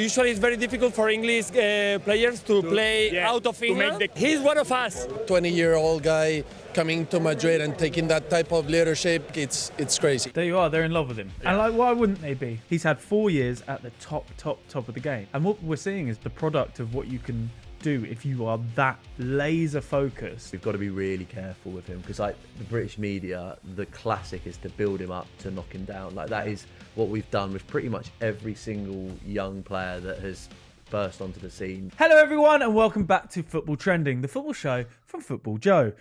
Usually it's very difficult for English players to play out of England. He's one of us. 20-year-old guy coming to Madrid and taking that type of leadership, it's crazy. There you are, they're in love with him. Yeah. And why wouldn't they be? He's had 4 years at the top of the game. And what we're seeing is the product of what you can do if you are that laser focused. We've got to be really careful with him because, like, the British media, the classic is to build him up to knock him down. Like, that is what we've done with pretty much every single young player that has burst onto the scene. Hello everyone and welcome back to Football Trending, the football show from Football Joe.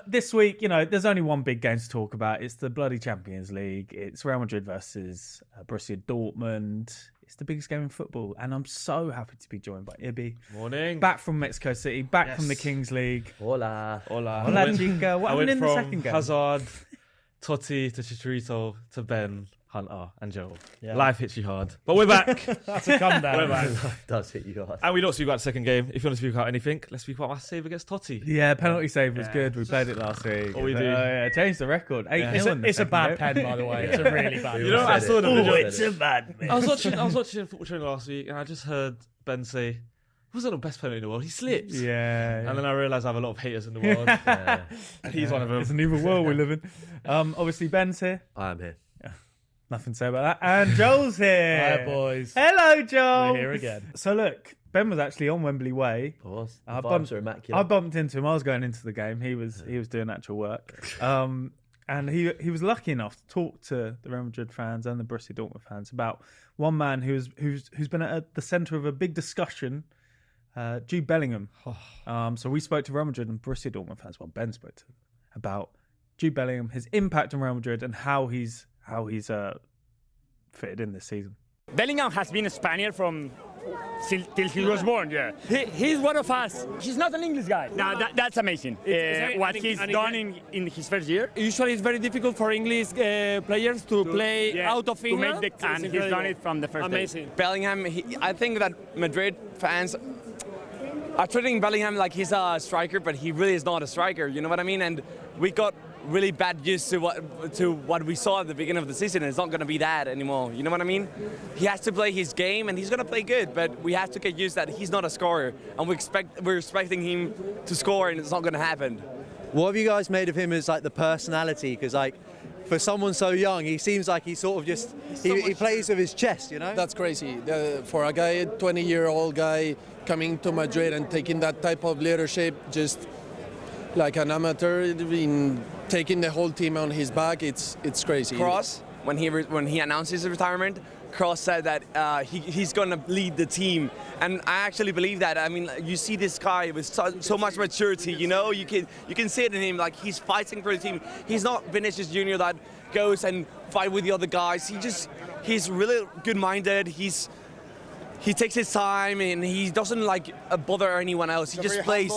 This week, there's only one big game to talk about. It's the bloody Champions League. It's Real Madrid versus Borussia Dortmund. It's the biggest game in football, and I'm so happy to be joined by Ibby. Morning. Back from Mexico City, back from the Kings League. Hola. Hola, chica. What happened in the second game? Hazard, Totti to Chicharito to Ben, Hunter and Joe. Yeah. Life hits you hard. But we're back. That's a come down. We're back. Life does hit you hard. And we don't speak about the second game. If you want to speak about anything, let's speak about my save against Totti. Yeah, penalty save was good. We played it last week. What we do. Yeah, changed the record. 8-0 It's a bad pen, by the way. It's a really bad pen. I saw the video. It's a bad pen. I was watching Football Training last week and I just heard Ben say, it wasn't the best penalty in the world. He slips. Yeah. And then I realised I have a lot of haters in the world. And he's one of them. It's an evil world we live in. Obviously, Ben's here. I am here. Nothing to say about that. And Joel's here. Hi, boys. Hello, Joel. We're here again. So, look, Ben was actually on Wembley Way. Of course. The I vibes are immaculate. I bumped into him. I was going into the game. He was doing actual work. And he was lucky enough to talk to the Real Madrid fans and the Borussia Dortmund fans about one man who's been at the centre of a big discussion, Jude Bellingham. So we spoke to Real Madrid and Borussia Dortmund fans. Well, Ben spoke to them about Jude Bellingham, his impact on Real Madrid, and how he's fitted in this season. Bellingham has been a Spaniard till he was born, yeah. He's one of us. He's not an English guy. No, that's amazing. What he's done in his first year. Usually it's very difficult for English players to play out of England. And he's done it from the first day. Bellingham, I think that Madrid fans are treating Bellingham like he's a striker, but he really is not a striker, you know what I mean? And we got really bad used to what we saw at the beginning of the season, and it's not going to be that anymore, you know what I mean? He has to play his game, and he's going to play good, but we have to get used that he's not a scorer, and we're expecting him to score, and it's not going to happen. What have you guys made of him as, like, the personality? Because, like, for someone so young, he seems like he sort of just he plays with his chest, you know? That's crazy. For a guy, 20-year-old guy coming to Madrid and taking that type of leadership, just like an amateur, in taking the whole team on his back, it's crazy. Kroos, when he announced his retirement, Kroos said that he's going to lead the team, and I actually believe that. I mean, you see this guy with so much maturity, you know. You can see it in him, like he's fighting for the team. He's not Vinicius Junior that goes and fight with the other guys. He's really good-minded. He takes his time and he doesn't bother anyone else. He just plays.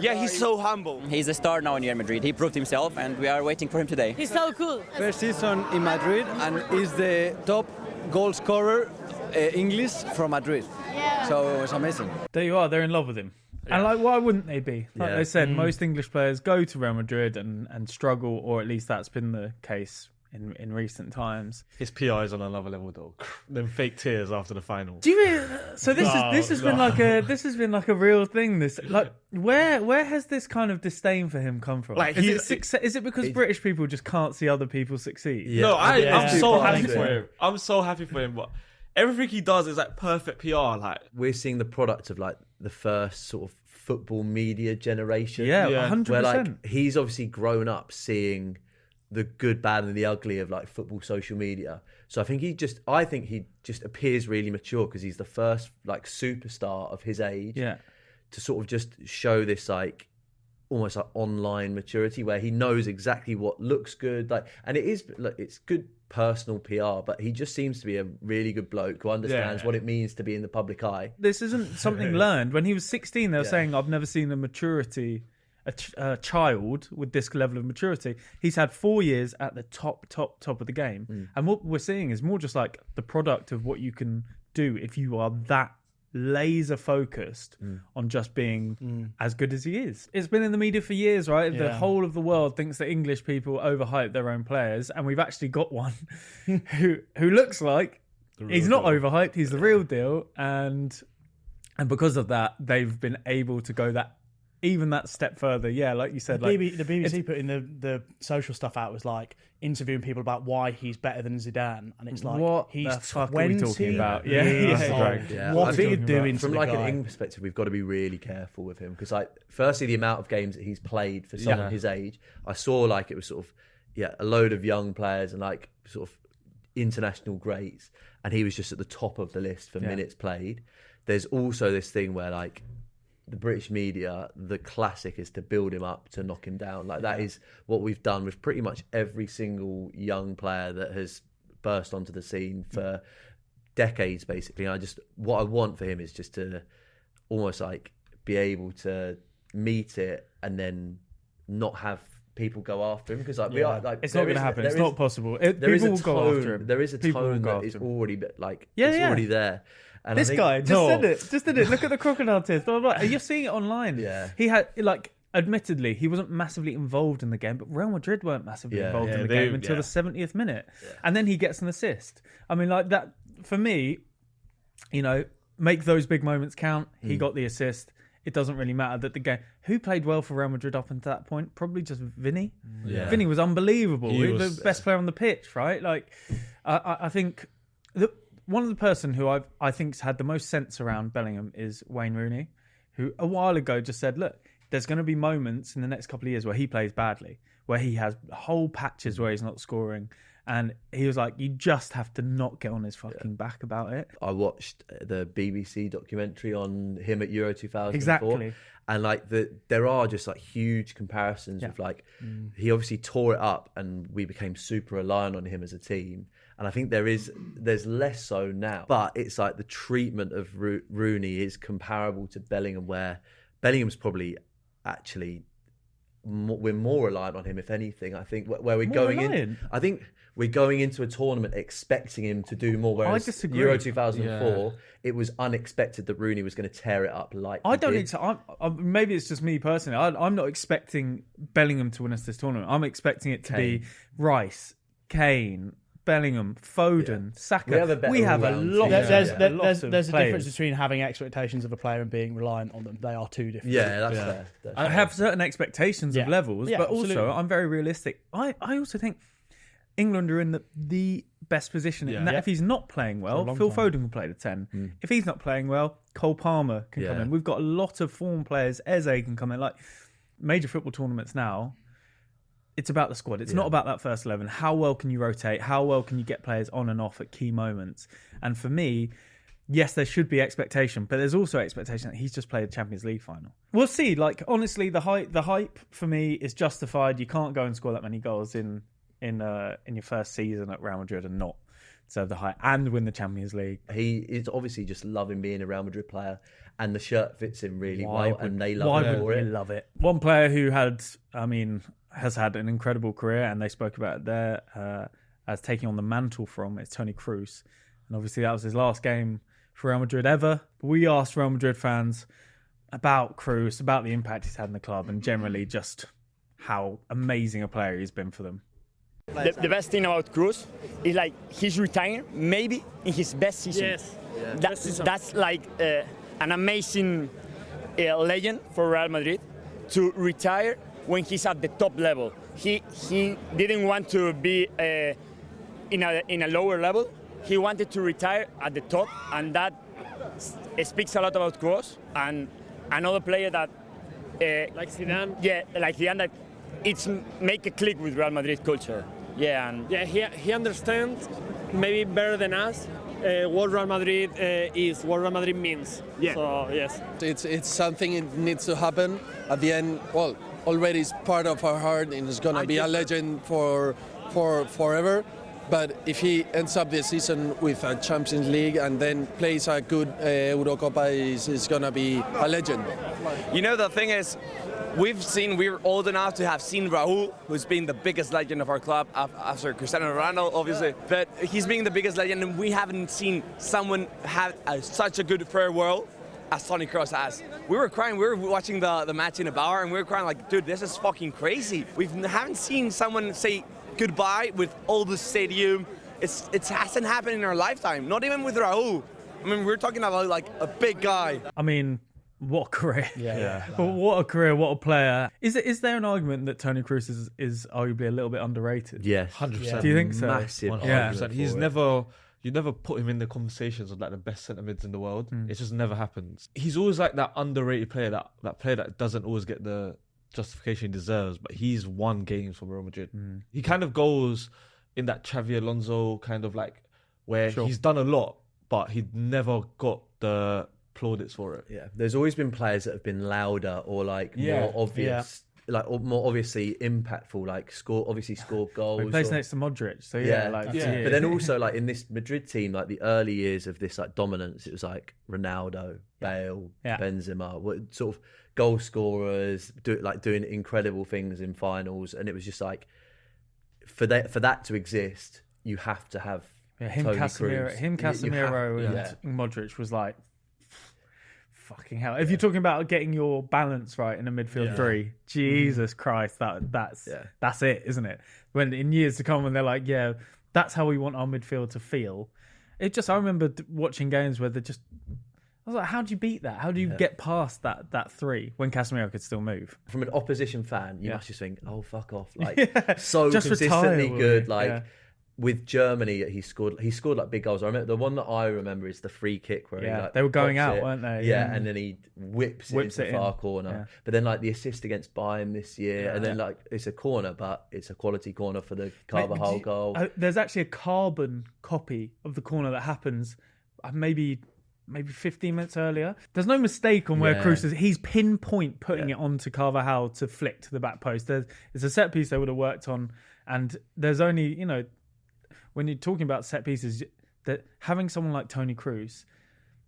Yeah, he's so humble. He's a star now in Real Madrid. He proved himself, and we are waiting for him today. He's so cool. First season in Madrid, and is the top goal scorer English from Madrid. Yeah. So it was amazing. There you are. They're in love with him. Yeah. And why wouldn't they be? Like they said, most English players go to Real Madrid and struggle, or at least that's been the case in recent times. His PR is on another level, though. Them fake tears after the final. Do you? So this has been like a real thing. This where has this kind of disdain for him come from? Like, is it because British people just can't see other people succeed? Yeah. No, I'm so happy for him. I'm so happy for him. But everything he does is like perfect PR. Like, we're seeing the product of, like, the first sort of football media generation. Yeah, 100%. Where, like, he's obviously grown up seeing the good, bad, and the ugly of, like, football social media. So I think he just appears really mature because he's the first, like, superstar of his age. Yeah. To sort of just show this, like, almost like online maturity where he knows exactly what looks good, like, and it's good personal PR, but he just seems to be a really good bloke who understands what it means to be in the public eye. This isn't something learned. When he was 16, they were saying, "I've never seen a child with this level of maturity." He's had 4 years at the top of the game, and what we're seeing is more just like the product of what you can do if you are that laser focused on just being as good as he is. It's been in the media for years, right? The whole of the world thinks that English people overhype their own players, and we've actually got one who looks like He's not overhyped. He's the real deal, and because of that, they've been able to go that step further. Yeah, like you said, the BBC put in the social stuff out was like interviewing people about why he's better than Zidane, and it's like, what he's the fuck 20 are we talking about? Yeah. What I are you doing from to like the an guy? England perspective, we've got to be really careful with him because, like, firstly, the amount of games that he's played for someone his age, I saw like it was sort of a load of young players and like sort of international greats, and he was just at the top of the list for minutes played. There's also this thing where like the British media, the classic is to build him up, to knock him down. Like that is what we've done with pretty much every single young player that has burst onto the scene for decades, basically. And what I want for him is just to almost like be able to meet it and then not have people go after him, because like we are like it's not going to happen. It's not possible. People will go after him. There is a tone that is already like it's already there. And this guy just did it. Look at the crocodile tears. Blah, blah, blah. You're seeing it online. Yeah, he had like. Admittedly, he wasn't massively involved in the game, but Real Madrid weren't massively involved in the game until the 70th minute, and then he gets an assist. I mean, like that for me. You know, make those big moments count. He got the assist. It doesn't really matter that the game. Who played well for Real Madrid up until that point? Probably just Vinny. Yeah. Vinny was unbelievable. He was the best player on the pitch, right? Like, I think one of the person who I think's had the most sense around Bellingham is Wayne Rooney, who a while ago just said, look, there's going to be moments in the next couple of years where he plays badly, where he has whole patches where he's not scoring. And he was like, you just have to not get on his fucking back about it. I watched the BBC documentary on him at Euro 2004. Exactly. And like there are just like huge comparisons with like, he obviously tore it up and we became super reliant on him as a team. And I think there's less so now. But it's like the treatment of Rooney is comparable to Bellingham, where Bellingham's probably actually we're more reliant on him, if anything. I think where we're going in, I think we're going into a tournament expecting him to do more. Whereas I disagree. Euro 2004, it was unexpected that Rooney was going to tear it up. Like I don't need to. Maybe it's just me personally. I'm not expecting Bellingham to win us this tournament. I'm expecting it to be Rice, Kane, Bellingham, Foden, Saka. We have a lot. There's a difference between having expectations of a player and being reliant on them. They are two different. Yeah, that's fair. I have certain expectations of levels, but also I'm very realistic. I also think England are in the best position in that if he's not playing well, Phil Foden can play the 10. If he's not playing well, Cole Palmer can come in. We've got a lot of form players. Eze can come in. Like major football tournaments now, it's about the squad. It's not about that first 11. How well can you rotate? How well can you get players on and off at key moments? And for me, yes, there should be expectation, but there's also expectation that he's just played a Champions League final. We'll see. Like honestly, the hype for me is justified. You can't go and score that many goals in your first season at Real Madrid and not deserve the hype and win the Champions League. He is obviously just loving being a Real Madrid player, and the shirt fits him really well, and they love him for it. Love it. One player who has had an incredible career, and they spoke about it there as taking on the mantle from it's Toni Kroos, and obviously that was his last game for Real Madrid ever. But we asked Real Madrid fans about Kroos, about the impact he's had in the club, and generally just how amazing a player he's been for them. The best thing about Kroos is like he's retiring maybe in his best season. Yes. That's like an amazing legend for Real Madrid to retire when he's at the top level. He didn't want to be in a lower level. He wanted to retire at the top, and that speaks a lot about Kroos. And another player that like Zidane. Yeah, like Zidane, that it's make a click with Real Madrid culture. Yeah, and he understands maybe better than us what Real Madrid is, what Real Madrid means. Yeah. So yes, it's something that needs to happen at the end. Well, already it's part of our heart, and it's gonna be a legend for forever. But if he ends up this season with a Champions League and then plays a good Eurocopa, is gonna be a legend. You know, the thing is, we're old enough to have seen Raúl, who's been the biggest legend of our club after Cristiano Ronaldo, obviously. But he's being the biggest legend, and we haven't seen someone have such a good farewell as Toni Kroos has. We were crying. We were watching the match in a bar, and we were crying like, dude, this is fucking crazy. We haven't seen someone say goodbye with all the stadium, it hasn't happened in our lifetime. Not even with Raúl. I mean, we're talking about like a big guy. I mean, what a career! Yeah. What a career! What a player! Is there an argument that Toni Kroos is arguably a little bit underrated? Yes, 100%. Do you think so? Massive. 100%. He's never. You never put him in the conversations of like the best centre mids in the world. It just never happens. He's always like that underrated player, that player that doesn't always get the justification he deserves, but he's won games for Real Madrid. He kind of goes in that Xavi Alonso kind of like where he's done a lot, but he never got the plaudits for it. Yeah, there's always been players that have been louder or like more obvious. Like or more obviously impactful, like scored goals. He plays next to Modric, so But then also like in this Madrid team, like the early years of this like dominance, it was like Ronaldo, Bale, Benzema, what sort of goal scorers doing incredible things in finals, and it was just like for that to exist, you have to have Toni Kroos. Casemiro, and Modric was like. Fucking hell! If you're talking about getting your balance right in a midfield three, Jesus Christ, that's it, isn't it? When in years to come, when they're like, yeah, that's how we want our midfield to feel. I remember watching games where I was like, how do you beat that? How do you get past that three when Casemiro could still move? From an opposition fan, you must just think, oh fuck off, like so just consistently good, like. Yeah. With Germany, he scored like big goals. I remember the one that I remember is the free kick where they were going out, weren't they? Yeah, and then he whips it into the far corner. Yeah. But then like the assist against Bayern this year, and then like it's a corner, but it's a quality corner for the Carvajal goal. There's actually a carbon copy of the corner that happens maybe 15 minutes earlier. There's no mistake on where Kroos is. He's pinpoint putting it onto Carvajal to flick to the back post. It's a set piece they would have worked on, and there's only when you're talking about set pieces, that having someone like Toni Kroos,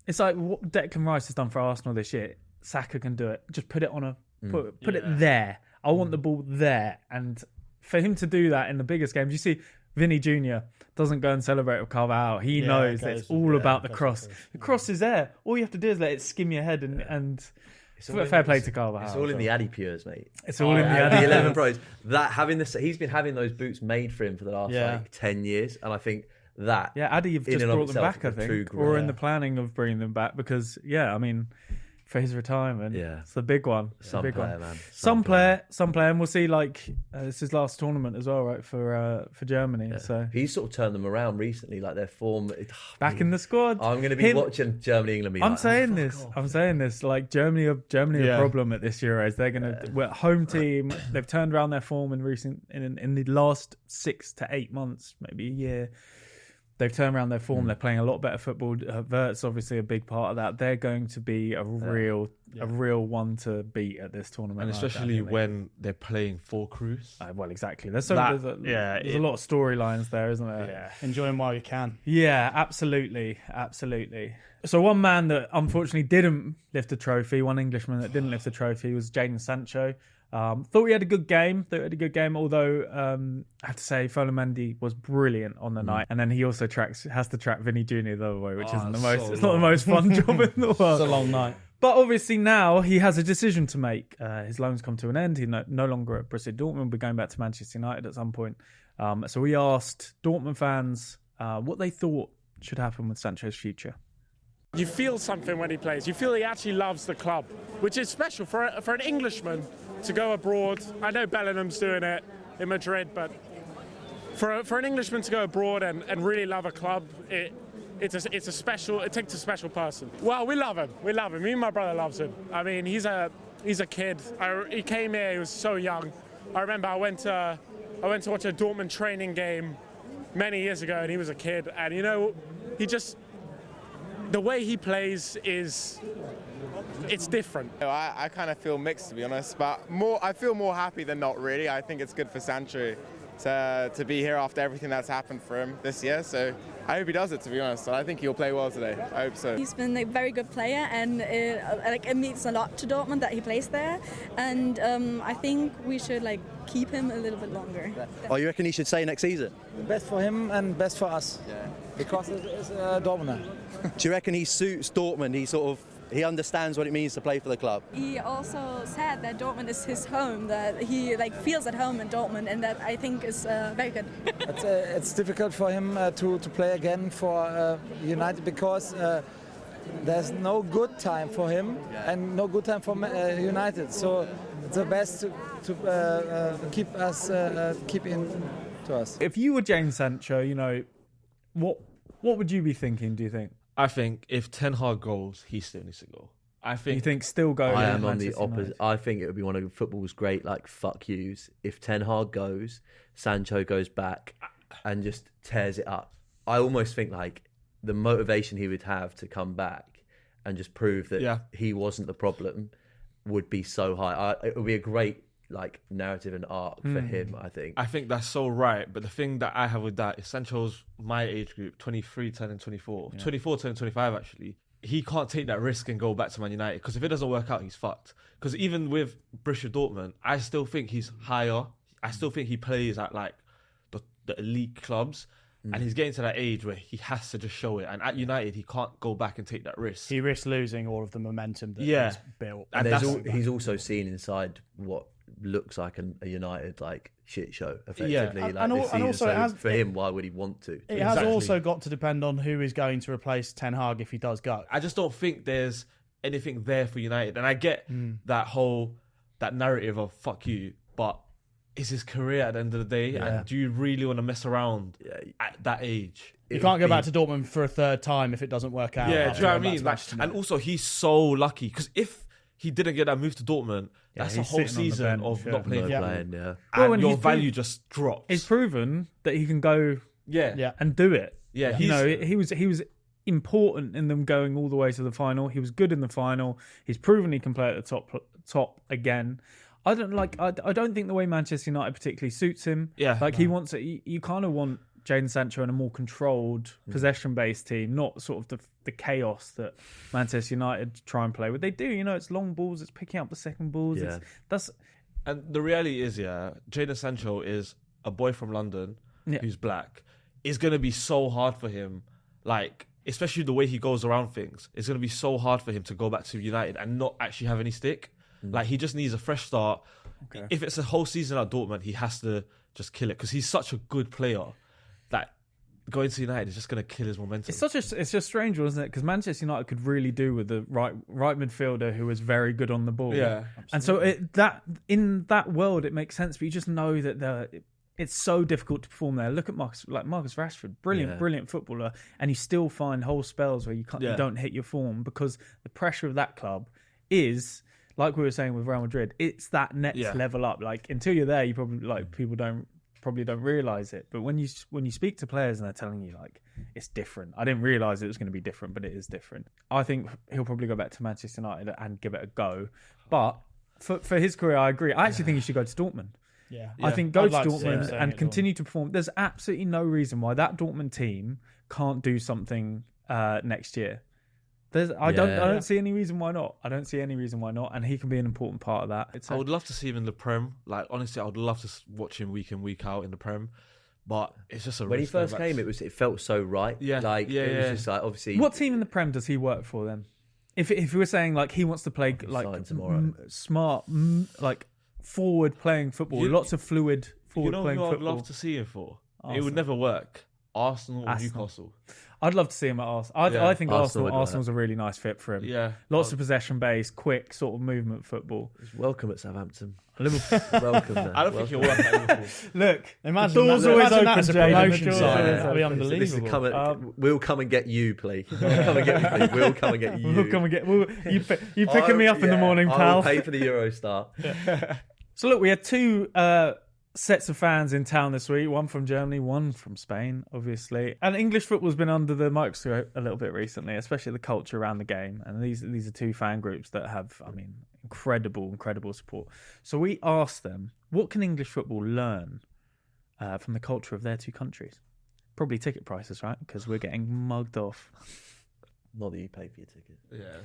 it's like what Declan Rice has done for Arsenal this year. Saka can do it. Just put it on put it there. I want the ball there. And for him to do that in the biggest games, you see Vinny Jr. doesn't go and celebrate with Carvajal. He knows that it's all about the cross. The cross is there. All you have to do is let it skim your head and fair play to Carvajal. It's all in the Adipures, mate. It's all in the Adipures. The 11 Pros. He's been having those boots made for him for the last 10 years, and I think that Addy have just brought them back, I think, or in the planning of bringing them back because for his retirement, it's the big one. Some player, man. Some player, and we'll see. Like it's his last tournament as well, right? For Germany, so he's sort of turned them around recently. Like their form back in the squad. I'm going to be watching Germany, England. I'm saying this. Like Germany are a problem at this Euros. They're going to we're home team. They've turned around their form in the last 6 to 8 months, maybe a year. They've turned around their form. They're playing a lot better football. Vert's obviously a big part of that. They're going to be a real one to beat at this tournament, and especially when they're playing for Kroos. Well, exactly. There's a lot of storylines there, isn't there? Yeah, enjoy them while you can. Yeah, absolutely. So one man that unfortunately didn't lift a trophy, one Englishman that didn't lift a trophy, was Jadon Sancho. Thought he had a good game. Although I have to say, Folo Mendy was brilliant on the night, and then he also has to track Vinny Jr. the other way, which isn't the most. It's not the most fun job in the world. It's a long night. But obviously now he has a decision to make. His loan's come to an end. He's no longer at Borussia Dortmund. We'll be going back to Manchester United at some point. So we asked Dortmund fans what they thought should happen with Sancho's future. You feel something when he plays. You feel he actually loves the club, which is special for an Englishman to go abroad. I know Bellingham's doing it in Madrid, but for an Englishman to go abroad and really love a club, it takes a special person. Well, we love him. Me and my brother loves him. I mean, he's a kid. He came here. He was so young. I remember I went to watch a Dortmund training game many years ago, and he was a kid. And the way he plays it's different. I kind of feel mixed, to be honest, but I feel more happy than not, really. I think it's good for Sancho to be here after everything that's happened for him this year, so I hope he does it, to be honest. I think he'll play well today. I hope so. He's been a very good player, and it means a lot to Dortmund that he plays there, and I think we should keep him a little bit longer. You reckon he should stay next season? Best for him and best for us. because it's Dortmund. Do you reckon he suits Dortmund? He understands what it means to play for the club. He also said that Dortmund is his home, that he feels at home in Dortmund, and that I think is very good. It's difficult for him to play again for United because there's no good time for him and no good time for United. So it's the best to keep in to us. If you were Jadon Sancho, what would you be thinking, do you think? I think if Ten Hag goes, he still needs to go. You think still go? I am on the opposite. I think it would be one of football's great fuck yous if Ten Hag goes, Sancho goes back and just tears it up. I almost think the motivation he would have to come back and just prove that he wasn't the problem would be so high. It would be a great narrative and arc for him, I think. I think that's so right, but the thing that I have with that is Sancho's my age group, 23 turning 24, 24 turning 25 actually. He can't take that risk and go back to Man United because if it doesn't work out, he's fucked. Because even with Borussia Dortmund, I still think he's higher. I still think he plays at the elite clubs. And he's getting to that age where he has to just show it. And at United, he can't go back and take that risk. He risks losing all of the momentum that he's built. And he's also seen inside what looks like a United shit show, effectively. And also for him, why would he want to? It has also got to depend on who is going to replace Ten Hag if he does go. I just don't think there's anything there for United. And I get that narrative of fuck you, but it's his career at the end of the day, and do you really want to mess around at that age? You can't go back to Dortmund for a third time if it doesn't work out. Yeah, do you know what I mean? And also, he's so lucky because if he didn't get that move to Dortmund, that's a whole season of not playing. And your value just drops. He's proven that he can go and do it. Yeah, he was important in them going all the way to the final. He was good in the final. He's proven he can play at the top again. I don't think the way Manchester United particularly suits him. Yeah, he wants it. You kind of want Jadon Sancho in a more controlled, possession-based team, not sort of the chaos that Manchester United try and play with. They do, it's long balls, it's picking up the second balls. Yeah. And the reality is, Jadon Sancho is a boy from London who's black. It's going to be so hard for him, especially the way he goes around things. It's going to be so hard for him to go back to United and not actually have any stick. He just needs a fresh start. Okay. If it's a whole season at Dortmund, he has to just kill it because he's such a good player that going to United is just going to kill his momentum. It's just strange, isn't it? Because Manchester United could really do with the right midfielder who was very good on the ball. Yeah, and so in that world it makes sense, but you just know that it's so difficult to perform there. Look at Marcus Rashford, brilliant footballer, and you still find whole spells where you don't hit your form because the pressure of that club is. Like we were saying with Real Madrid, it's that next level up. Until you're there, you probably people don't realize it. But when you speak to players and they're telling you it's different, I didn't realize it was going to be different, but it is different. I think he'll probably go back to Manchester United and give it a go. But for his career, I agree. I actually think he should go to Dortmund. Yeah, I think go to Dortmund and continue to perform. There's absolutely no reason why that Dortmund team can't do something next year. I don't see any reason why not. And he can be an important part of that. I would love to see him in the Prem. Honestly, I would love to watch him week in, week out in the Prem. But it's just when he first came, it felt so right. Yeah, it was just obviously. What team in the Prem does he work for then? If we were saying he wants to play smart, forward playing football, lots of fluid forward playing football. I'd love to see him for. Arsenal. It would never work. Arsenal or Newcastle. I'd love to see him at Arsenal. I think Arsenal's a really nice fit for him. Yeah, lots of possession based, quick sort of movement football. He's welcome at Southampton. Welcome there. I don't think he'll work at Liverpool. Look, imagine doors always open as a promotion sign. That'd be unbelievable. We'll come and get you, please. We'll come and get you. We'll come and get you. We'll come and get you picking me up in the morning, pal. I'll pay for the Eurostar. So look, we had two sets of fans in town this week, one from Germany, one from Spain, obviously. And English football's been under the microscope a little bit recently, especially the culture around the game. And these are two fan groups that have, incredible support. So we asked them, what can English football learn from the culture of their two countries? Probably ticket prices, right? Because we're getting mugged off. Not that you pay for your ticket. Yeah.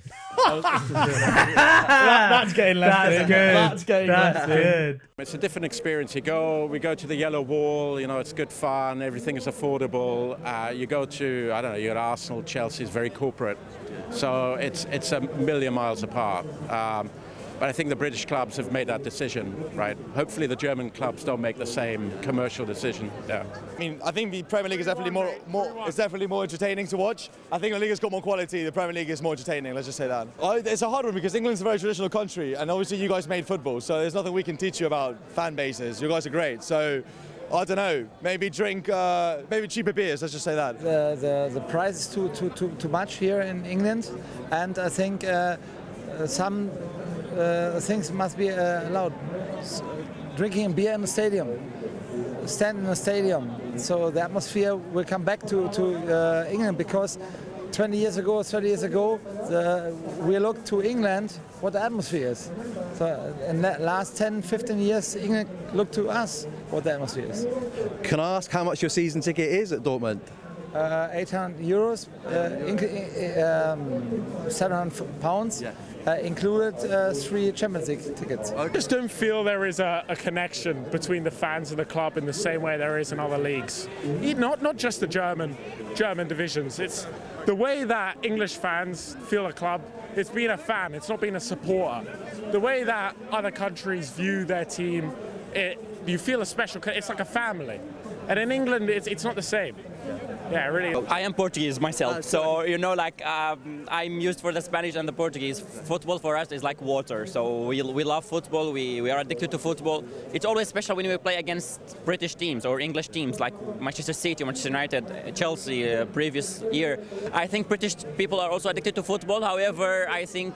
That's getting left. That's good. That's getting left. Good. It's a different experience. We go to the Yellow Wall. You know, it's good fun. Everything is affordable. You go to, I don't know, you're at Arsenal, Chelsea is very corporate, so it's a million miles apart. But I think the British clubs have made that decision, right? Hopefully the German clubs don't make the same commercial decision. Yeah. I mean, I think the Premier League is definitely more entertaining to watch. I think the league has got more quality. The Premier League is more entertaining. Let's just say that. It's a hard one because England's a very traditional country, and obviously you guys made football, so there's nothing we can teach you about fan bases. You guys are great, so I don't know. Maybe drink, maybe cheaper beers. Let's just say that. The price is too much here in England, and I think some things must be allowed. Drinking beer in the stadium, stand in the stadium, so the atmosphere will come back to England, because 20 years ago, 30 years ago, we looked to England what the atmosphere is. So in the last 10, 15 years, England looked to us what the atmosphere is. Can I ask how much your season ticket is at Dortmund? €800, 700 pounds. Yeah. Included 3 Champions League tickets. I just don't feel there is a connection between the fans and the club in the same way there is in other leagues. Not just the German divisions. It's the way that English fans feel a club. It's being a fan. It's not being a supporter. The way that other countries view their team, you feel a special. It's like a family. And in England, it's not the same. Yeah, really. I am Portuguese myself, so I'm used for the Spanish and the Portuguese. Football for us is like water, so we love football. We are addicted to football. It's always special when we play against British teams or English teams like Manchester City, Manchester United, Chelsea. Previous year, I think British people are also addicted to football. However, I think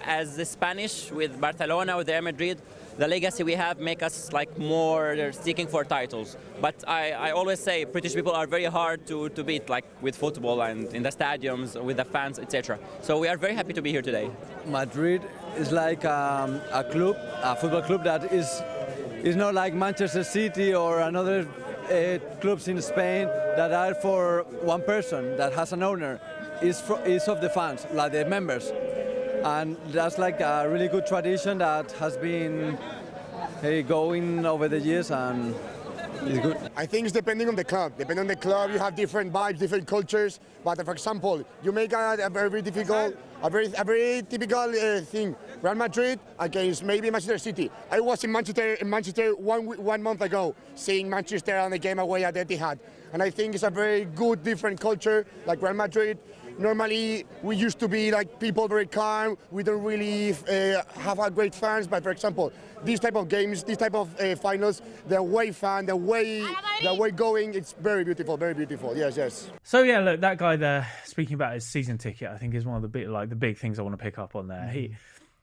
as the Spanish with Barcelona, with Real Madrid, the legacy we have make us like more seeking for titles. But I always say British people are very hard to beat, like with football and in the stadiums, with the fans, etc. So we are very happy to be here today. Madrid is like a club, a football club that is not like Manchester City or another clubs in Spain that are for one person that has an owner. Is of the fans, like the members. And that's like a really good tradition that has been going over the years, and it's good. I think it's depending on the club. Depending on the club, you have different vibes, different cultures. But for example, you make a very difficult, a very typical thing. Real Madrid against maybe Manchester City. I was in Manchester one month ago, seeing Manchester on the game away at Etihad, and I think it's a very good, different culture, like Real Madrid. Normally, we used to be like people very calm. We don't really have a great fans. But for example, these type of games, these type of finals, the away fan, the way going, it's very beautiful, very beautiful. Yes. So yeah, look, that guy there speaking about his season ticket, I think is one of the big things I want to pick up on there.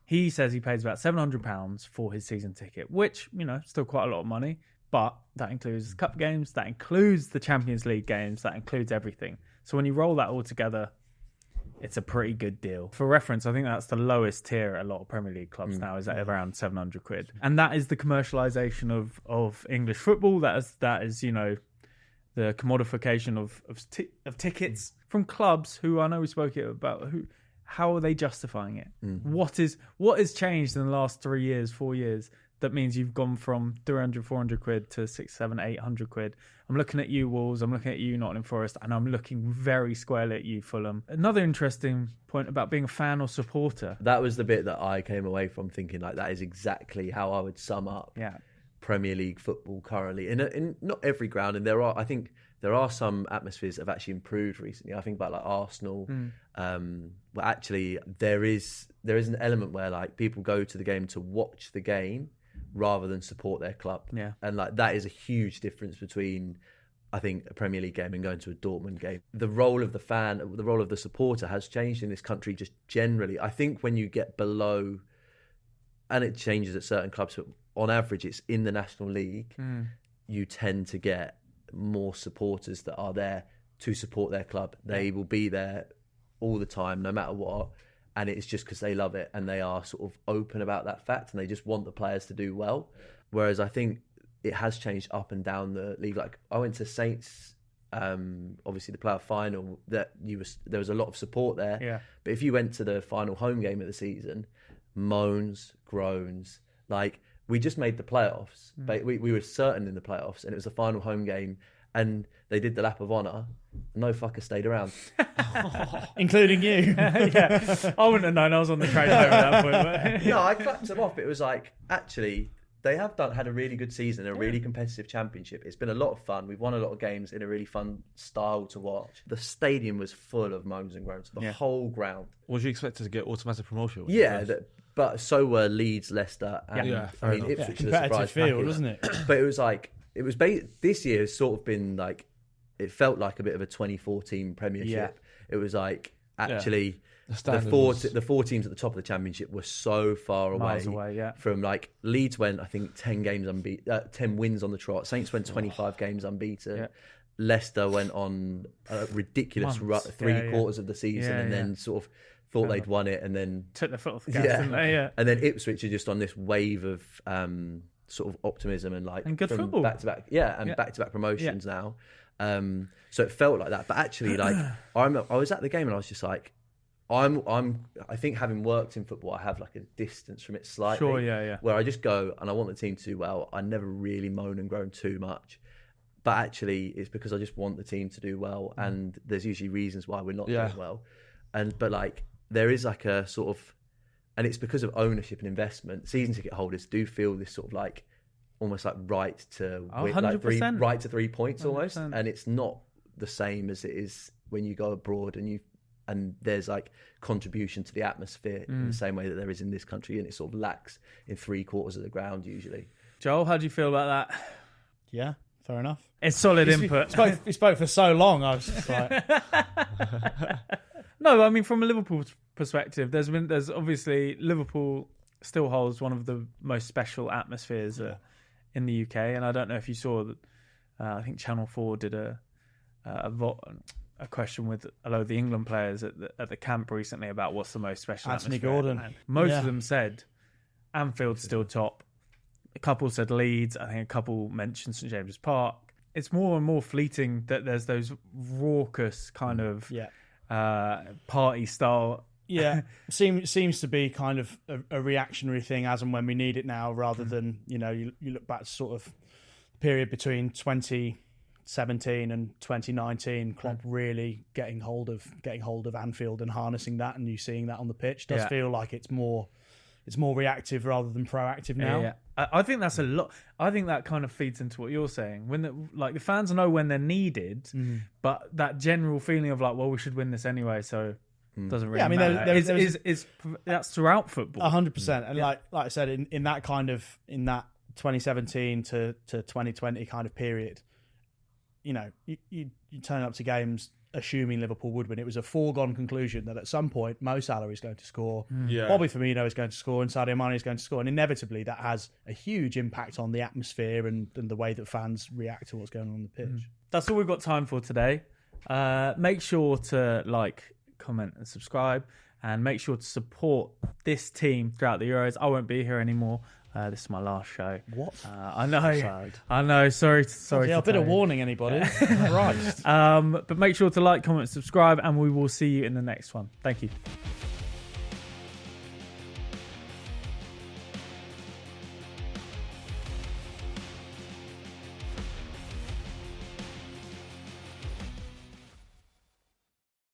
He says he pays about £700 for his season ticket, which still quite a lot of money, but that includes cup games, that includes the Champions League games, that includes everything. So when you roll that all together, it's a pretty good deal. For reference, I think that's the lowest tier at a lot of Premier League clubs now, is at around £700. And that is the commercialisation of English football. That is the commodification of tickets from clubs who, I know we spoke about, how are they justifying it? What has changed in the last 3 years, 4 years? That means you've gone from 300, 400 quid to 600, 700, 800 quid. I'm looking at you, Wolves. I'm looking at you, Nottingham Forest. And I'm looking very squarely at you, Fulham. Another interesting point about being a fan or supporter. That was the bit that I came away from thinking, like, that is exactly how I would sum up Premier League football currently. In not every ground, and I think there are some atmospheres that have actually improved recently. I think about like Arsenal. Well, actually, there is an element where like people go to the game to watch the game rather than support their club. Yeah. And like that is a huge difference between, I think, a Premier League game and going to a Dortmund game. The role of the fan, the role of the supporter has changed in this country just generally. I think when you get below, and it changes at certain clubs, but on average it's in the National League, you tend to get more supporters that are there to support their club. They will be there all the time, no matter what. And it's just because they love it and they are sort of open about that fact and they just want the players to do well. Whereas I think it has changed up and down the league. Like I went to Saints obviously the playoff final, that there was a lot of support there. Yeah. But if you went to the final home game of the season, moans, groans, like we just made the playoffs. But we were certain in the playoffs, and it was the final home game, and they did the lap of honour. No fucker stayed around, including you. Yeah, I wouldn't have known. I was on the train home at that point. But... No, I clapped them off. It was like, actually, they have had a really good season, a really competitive championship. It's been a lot of fun. We've won a lot of games in a really fun style to watch. The stadium was full of moans and groans. The whole ground. Was you expected to get automatic promotion? Yeah, but so were Leeds, Leicester, and I mean Ipswich. Yeah, competitive field, wasn't it? But it was like this year has sort of been like, it felt like a bit of a 2014 Premiership. Yeah. It was like actually. The four teams at the top of the championship were so far away, from like Leeds went, I think, 10 wins on the trot. Saints went 25 games unbeaten. Yeah. Leicester went on a ridiculous three quarters of the season, and then sort of thought they'd won it, and then took their foot off the gas, didn't they? Yeah. And then Ipswich are just on this wave of sort of optimism and good football, back to back, back to back promotions now. So it felt like that, but actually, like I was at the game and I was just like. I think having worked in football, I have like a distance from it slightly. Sure, yeah. Where I just go and I want the team to do well. I never really moan and groan too much. But actually, it's because I just want the team to do well. And there's usually reasons why we're not doing well. But like, there is like a sort of, and it's because of ownership and investment. Season ticket holders do feel this sort of like, almost like right to win, like 3 points almost. 100%. And it's not the same as it is when you go abroad and there's like contribution to the atmosphere in the same way that there is in this country, and it sort of lacks in 3/4 of the ground usually. Joel, how do you feel about that? Yeah, fair enough. It's solid input. He spoke for so long. I was just like, no, I mean from a Liverpool perspective, there's obviously Liverpool still holds one of the most special atmospheres in the UK, and I don't know if you saw that. I think Channel 4 did a question with a load of the England players at the camp recently about what's the most special Anthony atmosphere. Gordon. And most of them said Anfield's still top. A couple said Leeds. I think a couple mentioned St James's Park. It's more and more fleeting that there's those raucous kind of party style. Yeah, seems to be kind of a reactionary thing as and when we need it now, rather than you look back to sort of the period between 2017 and 2019, Klopp really getting hold of Anfield and harnessing that, and you seeing that on the pitch does feel like it's more reactive rather than proactive now. Yeah. I think that's a lot. I think that kind of feeds into what you're saying. When the fans know when they're needed, but that general feeling of like, well, we should win this anyway, so it doesn't really matter. That's throughout football. 100%. And like I said, in that 2017 to 2020 kind of period, you turn up to games assuming Liverpool would win. It was a foregone conclusion that at some point Mo Salah is going to score, Bobby Firmino is going to score, and Sadio Mane is going to score, and inevitably that has a huge impact on the atmosphere and the way that fans react to what's going on the pitch. That's all we've got time for today. Make sure to like, comment and subscribe, and make sure to support this team throughout the Euros. I won't be here anymore. This is my last show. What? I know. Sorry. Yeah, a bit of warning, anybody. Christ. But make sure to like, comment, subscribe, and we will see you in the next one. Thank you.